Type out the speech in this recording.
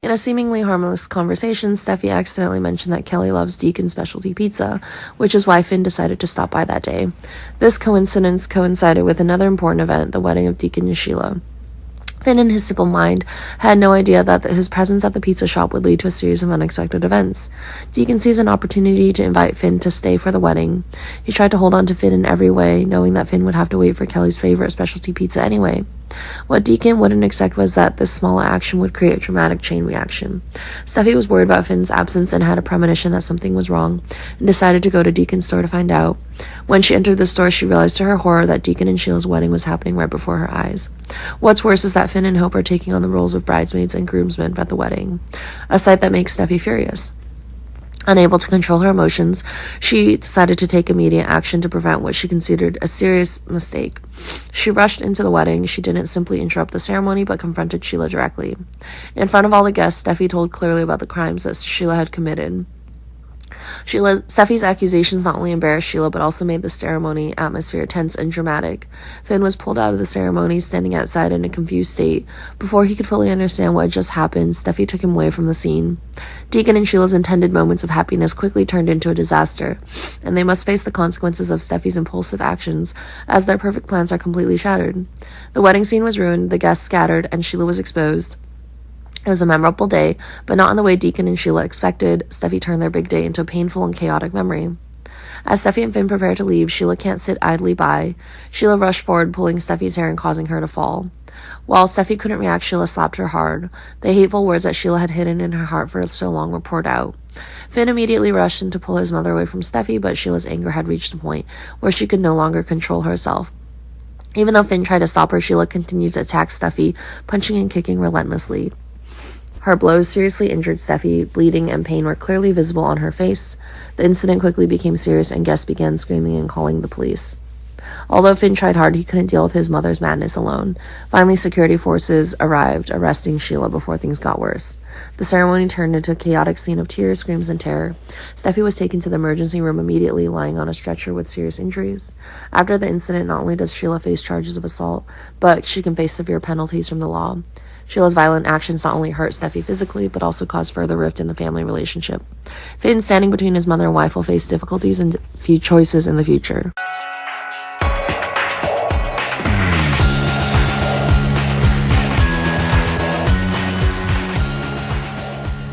In a seemingly harmless conversation, Steffy accidentally mentioned that Kelly loves Deacon's specialty pizza, which is why Finn decided to stop by that day. This coincidence coincided with another important event, the wedding of Deacon and Sheila. Finn, in his simple mind, had no idea that his presence at the pizza shop would lead to a series of unexpected events. Deacon sees an opportunity to invite Finn to stay for the wedding. He tried to hold on to Finn in every way, knowing that Finn would have to wait for Kelly's favorite specialty pizza anyway. What Deacon wouldn't expect was that this small action would create a dramatic chain reaction. Steffy was worried about Finn's absence and had a premonition that something was wrong, and decided to go to Deacon's store to find out. When she entered the store, she realized to her horror that Deacon and Sheila's wedding was happening right before her eyes. What's worse is that Finn and Hope are taking on the roles of bridesmaids and groomsmen at the wedding, a sight that makes Steffy furious. Unable to control her emotions, she decided to take immediate action to prevent what she considered a serious mistake. She rushed into the wedding. She didn't simply interrupt the ceremony, but confronted Sheila directly. In front of all the guests, Steffy told clearly about the crimes that Sheila had committed. Steffy's accusations not only embarrassed Sheila, but also made the ceremony atmosphere tense and dramatic. Finn was pulled out of the ceremony, standing outside in a confused state. Before he could fully understand what had just happened, Steffy took him away from the scene. Deacon and Sheila's intended moments of happiness quickly turned into a disaster, and they must face the consequences of Steffy's impulsive actions, as their perfect plans are completely shattered. The wedding scene was ruined, the guests scattered, and Sheila was exposed. It was a memorable day, but not in the way Deacon and Sheila expected. Steffy turned their big day into a painful and chaotic memory. As Steffy and Finn prepare to leave, Sheila can't sit idly by. Sheila rushed forward, pulling Steffy's hair and causing her to fall. While Steffy couldn't react, Sheila slapped her hard. The hateful words that Sheila had hidden in her heart for so long were poured out. Finn immediately rushed in to pull his mother away from Steffy, but Sheila's anger had reached a point where she could no longer control herself. Even though Finn tried to stop her, Sheila continued to attack Steffy, punching and kicking relentlessly. Her blows seriously injured Steffy. Bleeding and pain were clearly visible on her face. The incident quickly became serious, and guests began screaming and calling the police. Although Finn tried hard, he couldn't deal with his mother's madness alone. Finally, security forces arrived, arresting Sheila before things got worse. The ceremony turned into a chaotic scene of tears, screams, and terror. Steffy was taken to the emergency room immediately, lying on a stretcher with serious injuries. After the incident, not only does Sheila face charges of assault, but she can face severe penalties from the law. Sheila's violent actions not only hurt Steffy physically, but also caused further rift in the family relationship. Finn, standing between his mother and wife, will face difficulties and few choices in the future.